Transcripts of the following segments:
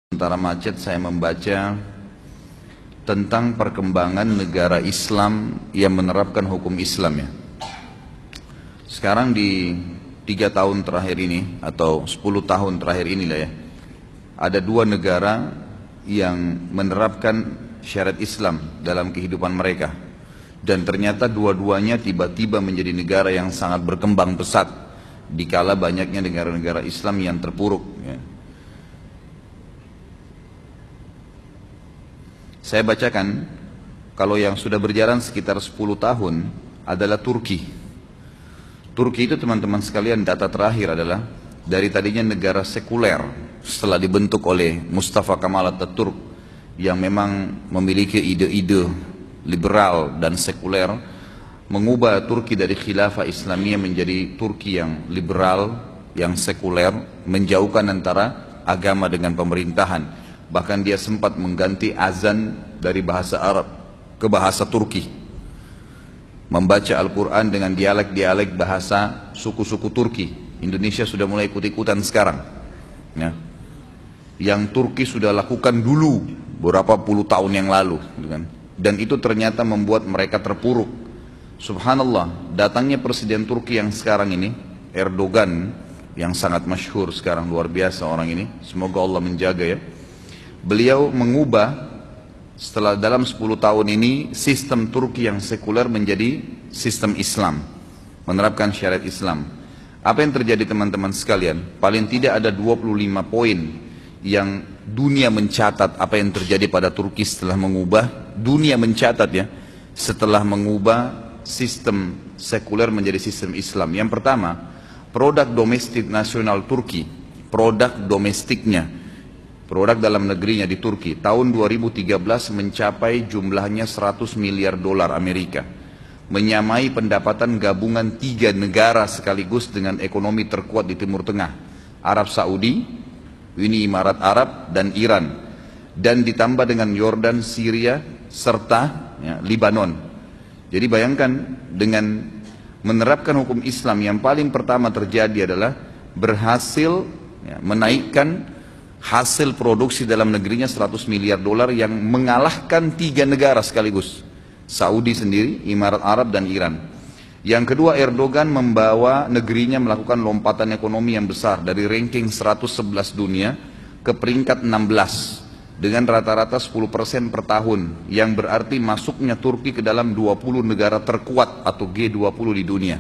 Sementara macet saya membaca tentang perkembangan negara Islam yang menerapkan hukum Islam ya. Sekarang di 3 tahun terakhir ini atau 10 tahun terakhir inilah ya, ada 2 negara yang menerapkan syariat Islam dalam kehidupan mereka. Dan ternyata dua-duanya tiba-tiba menjadi negara yang sangat berkembang pesat dikala banyaknya negara-negara Islam yang terpuruk ya. Saya bacakan, kalau yang sudah berjalan sekitar 10 tahun adalah Turki. Turki itu teman-teman sekalian, data terakhir adalah dari tadinya negara sekuler setelah dibentuk oleh Mustafa Kemal Atatürk yang memang memiliki ide-ide liberal dan sekuler, mengubah Turki dari khilafah Islamiyah menjadi Turki yang liberal, yang sekuler, menjauhkan antara agama dengan pemerintahan. Bahkan dia sempat mengganti azan dari bahasa Arab ke bahasa Turki, membaca Al-Quran dengan dialek-dialek bahasa suku-suku Turki. Indonesia sudah mulai ikut-ikutan sekarang ya. Yang Turki sudah lakukan dulu beberapa puluh tahun yang lalu gitu kan. Dan itu ternyata membuat mereka terpuruk. Subhanallah, datangnya Presiden Turki yang sekarang ini, Erdogan, yang sangat masyhur sekarang, luar biasa orang ini, semoga Allah menjaga ya. Beliau mengubah setelah dalam 10 tahun ini sistem Turki yang sekuler menjadi sistem Islam, menerapkan syariat Islam. Apa yang terjadi teman-teman sekalian? Paling tidak ada 25 poin yang dunia mencatat apa yang terjadi pada Turki setelah mengubah. Dunia mencatat ya, setelah mengubah sistem sekuler menjadi sistem Islam. Yang pertama, produk domestik nasional Turki, produk domestiknya, produk dalam negerinya di Turki tahun 2013 mencapai jumlahnya 100 miliar dolar Amerika, menyamai pendapatan gabungan 3 negara sekaligus dengan ekonomi terkuat di Timur Tengah, Arab Saudi, Uni Emirat Arab dan Iran, dan ditambah dengan Yordan, Syria serta ya, Lebanon. Jadi bayangkan, dengan menerapkan hukum Islam yang paling pertama terjadi adalah berhasil ya, menaikkan hasil produksi dalam negerinya 100 miliar dolar yang mengalahkan 3 negara sekaligus, Saudi sendiri, Emirat Arab dan Iran. Yang kedua, Erdogan membawa negerinya melakukan lompatan ekonomi yang besar dari ranking 111 dunia ke peringkat 16 dengan rata-rata 10% per tahun, yang berarti masuknya Turki ke dalam 20 negara terkuat atau G20 di dunia.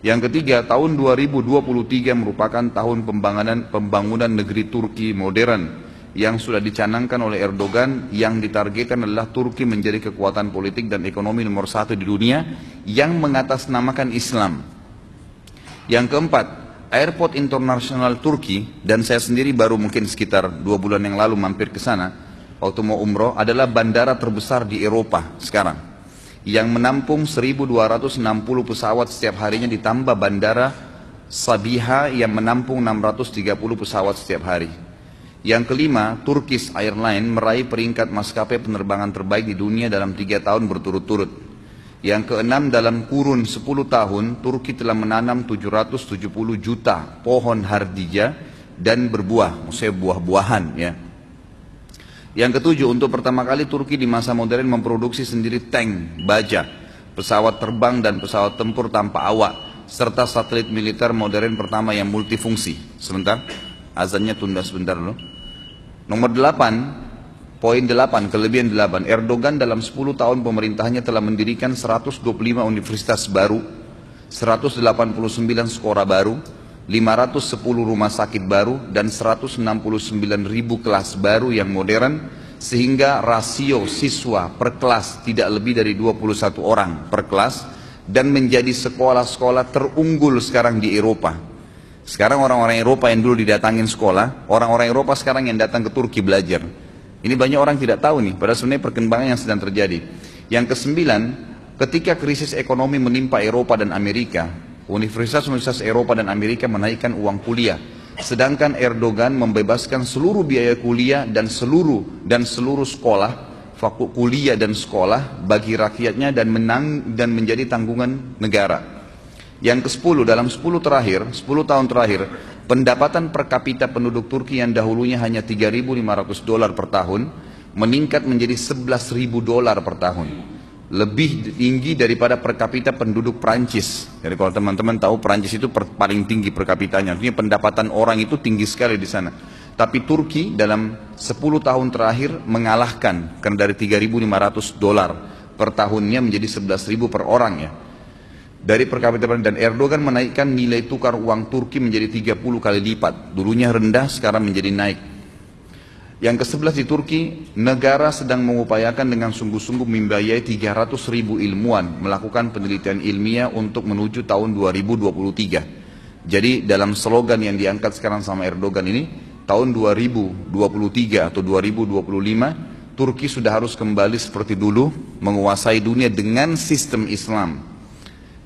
Yang ketiga, tahun 2023 merupakan tahun pembangunan negeri Turki modern yang sudah dicanangkan oleh Erdogan, yang ditargetkan adalah Turki menjadi kekuatan politik dan ekonomi nomor 1 di dunia yang mengatasnamakan Islam. Yang keempat, Airport Internasional Turki, dan saya sendiri baru mungkin sekitar 2 bulan yang lalu mampir ke sana waktu mau umroh, adalah bandara terbesar di Eropa sekarang, yang menampung 1.260 pesawat setiap harinya, ditambah bandara Sabiha yang menampung 630 pesawat setiap hari. Yang kelima, Turkish Airlines meraih peringkat maskapai penerbangan terbaik di dunia dalam 3 tahun berturut-turut. Yang keenam, dalam kurun 10 tahun, Turki telah menanam 770 juta pohon hardija dan berbuah, maksudnya buah-buahan ya. Yang ketujuh, untuk pertama kali Turki di masa modern memproduksi sendiri tank, baja, pesawat terbang dan pesawat tempur tanpa awak, serta satelit militer modern pertama yang multifungsi. Sebentar, azannya tunda sebentar dulu. Nomor 8, poin 8, kelebihan 8, Erdogan dalam 10 tahun pemerintahannya telah mendirikan 125 universitas baru, 189 sekolah baru, 510 rumah sakit baru, dan 169 ribu kelas baru yang modern, sehingga rasio siswa per kelas tidak lebih dari 21 orang per kelas, dan menjadi sekolah-sekolah terunggul sekarang di Eropa. Sekarang orang-orang Eropa yang dulu didatangin sekolah, orang-orang Eropa sekarang yang datang ke Turki belajar. Ini banyak orang tidak tahu nih, padahal sebenarnya perkembangan yang sedang terjadi. Yang kesembilan, ketika krisis ekonomi menimpa Eropa dan Amerika, universitas-universitas Eropa dan Amerika menaikkan uang kuliah, sedangkan Erdogan membebaskan seluruh biaya kuliah dan seluruh sekolah, kuliah dan sekolah bagi rakyatnya, dan menjadi tanggungan negara. Yang ke-10, dalam 10 tahun terakhir, pendapatan per kapita penduduk Turki yang dahulunya hanya $3.500 per tahun, meningkat menjadi $11.000 per tahun. Lebih tinggi daripada per kapita penduduk Prancis. Jadi kalau teman-teman tahu, Prancis itu paling tinggi per kapitanya. Artinya pendapatan orang itu tinggi sekali di sana. Tapi Turki dalam 10 tahun terakhir mengalahkan, karena dari $3.500 per tahunnya menjadi $11.000 per orang ya. Dari per kapita, dan Erdogan menaikkan nilai tukar uang Turki menjadi 30 kali lipat. Dulunya rendah, sekarang menjadi naik. Yang ke-11 di Turki, negara sedang mengupayakan dengan sungguh-sungguh membiayai 300.000 ilmuwan melakukan penelitian ilmiah untuk menuju tahun 2023. Jadi dalam slogan yang diangkat sekarang sama Erdogan ini, tahun 2023 atau 2025, Turki sudah harus kembali seperti dulu, menguasai dunia dengan sistem Islam.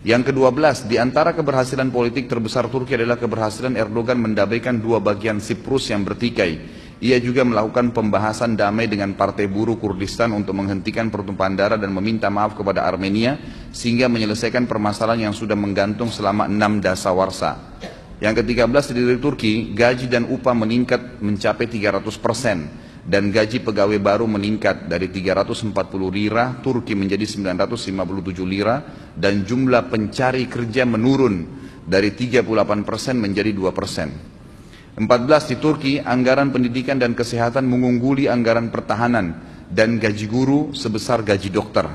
Yang ke-12, di antara keberhasilan politik terbesar Turki adalah keberhasilan Erdogan mendamaikan dua bagian Siprus yang bertikai. Ia juga melakukan pembahasan damai dengan Partai Buruh Kurdistan untuk menghentikan pertumpahan darah dan meminta maaf kepada Armenia, sehingga menyelesaikan permasalahan yang sudah menggantung selama 6 dasawarsa. Yang ke-13, di Turki, gaji dan upah meningkat mencapai 300%. Dan gaji pegawai baru meningkat dari 340 lira Turki menjadi 957 lira, dan jumlah pencari kerja menurun dari 38% menjadi 2%. 14, di Turki anggaran pendidikan dan kesehatan mengungguli anggaran pertahanan dan gaji guru sebesar gaji dokter.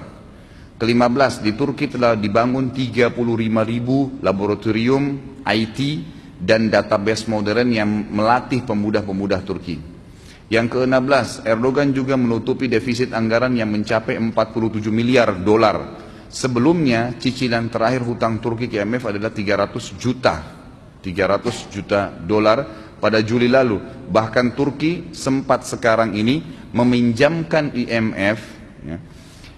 Ke-15, di Turki telah dibangun 35.000 laboratorium IT dan database modern yang melatih pemuda-pemuda Turki. Yang ke-16, Erdogan juga menutupi defisit anggaran yang mencapai 47 miliar dolar. Sebelumnya, cicilan terakhir hutang Turki ke IMF adalah 300 juta dolar pada Juli lalu. Bahkan Turki sempat sekarang ini meminjamkan IMF ya,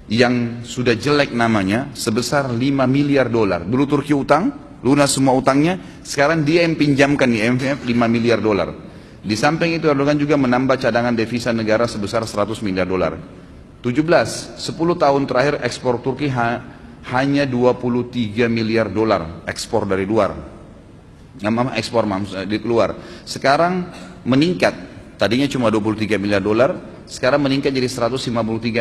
yang sudah jelek namanya sebesar 5 miliar dolar. Dulu Turki utang, lunas semua utangnya, sekarang dia yang pinjamkan IMF 5 miliar dolar. Di samping itu Erdogan juga menambah cadangan devisa negara sebesar 100 miliar dolar. 17, 10 tahun terakhir ekspor Turki hanya 23 miliar dolar ekspor dari luar. Ekspor di luar. Sekarang meningkat, tadinya cuma 23 miliar dolar, sekarang meningkat jadi 153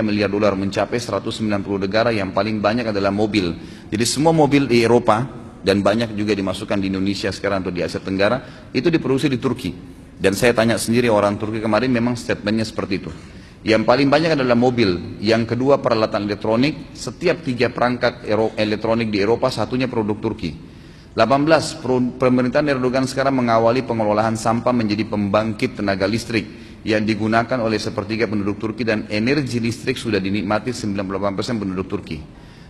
miliar dolar, mencapai 190 negara. Yang paling banyak adalah mobil. Jadi semua mobil di Eropa dan banyak juga dimasukkan di Indonesia sekarang atau di Asia Tenggara itu diproduksi di Turki. Dan saya tanya sendiri orang Turki kemarin, memang statementnya seperti itu. Yang paling banyak adalah mobil, yang kedua peralatan elektronik. Setiap 3 perangkat elektronik di Eropa, satunya produk Turki. 18, pemerintahan Erdogan sekarang mengawali pengelolaan sampah menjadi pembangkit tenaga listrik yang digunakan oleh sepertiga penduduk Turki, dan energi listrik sudah dinikmati 98% penduduk Turki.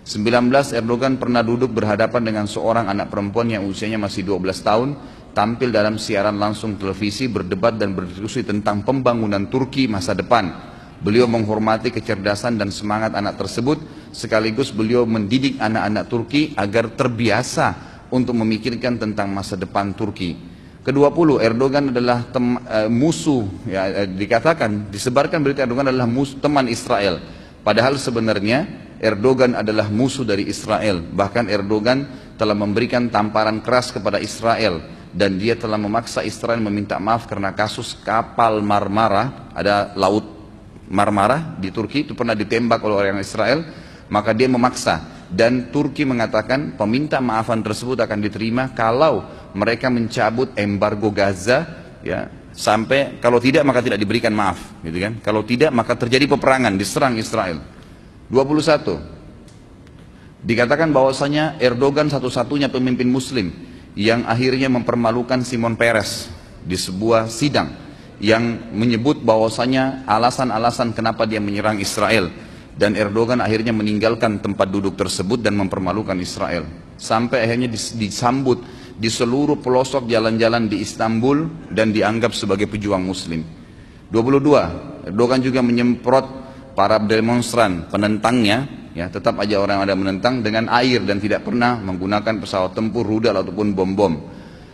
19, Erdogan pernah duduk berhadapan dengan seorang anak perempuan yang usianya masih 12 tahun, tampil dalam siaran langsung televisi, berdebat dan berdiskusi tentang pembangunan Turki masa depan. Beliau menghormati kecerdasan dan semangat anak tersebut, sekaligus beliau mendidik anak-anak Turki agar terbiasa untuk memikirkan tentang masa depan Turki. Ke-20, Erdogan adalah musuh, ya, dikatakan, disebarkan berita Erdogan adalah teman Israel. Padahal sebenarnya Erdogan adalah musuh dari Israel. Bahkan Erdogan telah memberikan tamparan keras kepada Israel, dan dia telah memaksa Israel meminta maaf karena kasus kapal Marmara. Ada laut Marmara di Turki, itu pernah ditembak oleh orang Israel, maka dia memaksa. Dan Turki mengatakan peminta maafan tersebut akan diterima kalau mereka mencabut embargo Gaza, ya, sampai kalau tidak maka tidak diberikan maaf, gitu kan? Kalau tidak maka terjadi peperangan, diserang Israel. 21, dikatakan bahwasanya Erdogan satu-satunya pemimpin Muslim yang akhirnya mempermalukan Shimon Peres di sebuah sidang, yang menyebut bahwasanya alasan-alasan kenapa dia menyerang Israel, dan Erdogan akhirnya meninggalkan tempat duduk tersebut dan mempermalukan Israel, sampai akhirnya disambut di seluruh pelosok jalan-jalan di Istanbul dan dianggap sebagai pejuang Muslim. 22, Erdogan juga menyemprot para demonstran penentangnya, ya, tetap aja orang ada menentang, dengan air dan tidak pernah menggunakan pesawat tempur, rudal ataupun bom-bom.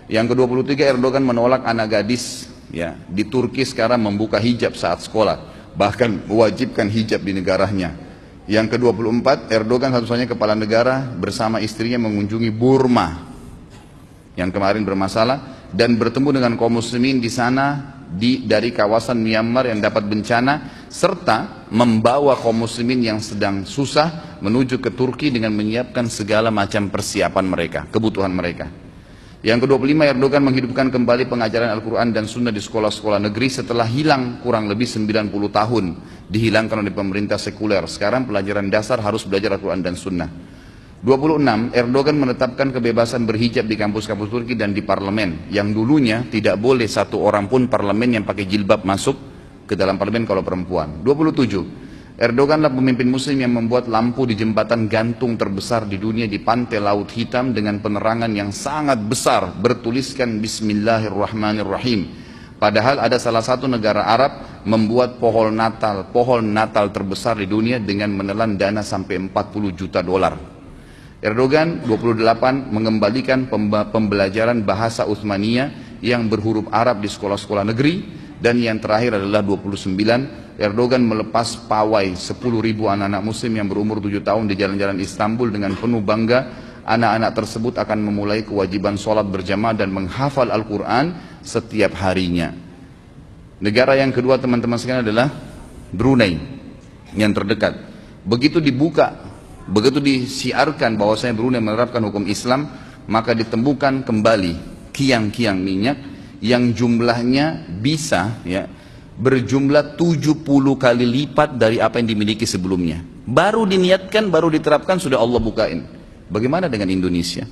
Yang ke-23, Erdogan menolak anak gadis, ya, di Turki sekarang membuka hijab saat sekolah, bahkan mewajibkan hijab di negaranya. Yang ke-24, Erdogan satu-satunya kepala negara bersama istrinya mengunjungi Burma. yang kemarin bermasalah, dan bertemu dengan kaum muslimin di sana dari kawasan Myanmar yang dapat bencana, serta membawa kaum muslimin yang sedang susah menuju ke Turki dengan menyiapkan segala macam persiapan mereka, kebutuhan mereka. Yang ke-25, Erdogan menghidupkan kembali pengajaran Al-Quran dan Sunnah di sekolah-sekolah negeri setelah hilang kurang lebih 90 tahun, dihilangkan oleh pemerintah sekuler. Sekarang pelajaran dasar harus belajar Al-Quran dan Sunnah. 26, Erdogan menetapkan kebebasan berhijab di kampus-kampus Turki dan di parlemen, yang dulunya tidak boleh satu orang pun parlemen yang pakai jilbab masuk ke dalam parlemen kalau perempuan. 27, Erdoganlah pemimpin muslim yang membuat lampu di jembatan gantung terbesar di dunia di pantai Laut Hitam dengan penerangan yang sangat besar bertuliskan Bismillahirrahmanirrahim. Padahal ada salah satu negara Arab membuat pohon Natal terbesar di dunia dengan menelan dana sampai 40 juta dolar. Erdogan 28 mengembalikan pembelajaran bahasa Utsmaniyah yang berhuruf Arab di sekolah-sekolah negeri. Dan yang terakhir adalah 29, Erdogan melepas pawai 10.000 anak-anak muslim yang berumur 7 tahun di jalan-jalan Istanbul dengan penuh bangga. Anak-anak tersebut akan memulai kewajiban sholat berjamaah dan menghafal Al-Quran setiap harinya. Negara yang kedua teman-teman sekalian adalah Brunei yang terdekat. Begitu disiarkan bahwasanya Brunei menerapkan hukum Islam, maka ditemukan kembali kiang-kiang minyak yang jumlahnya bisa berjumlah 70 kali lipat dari apa yang dimiliki sebelumnya. Baru diniatkan, baru diterapkan, sudah Allah bukain. Bagaimana dengan Indonesia?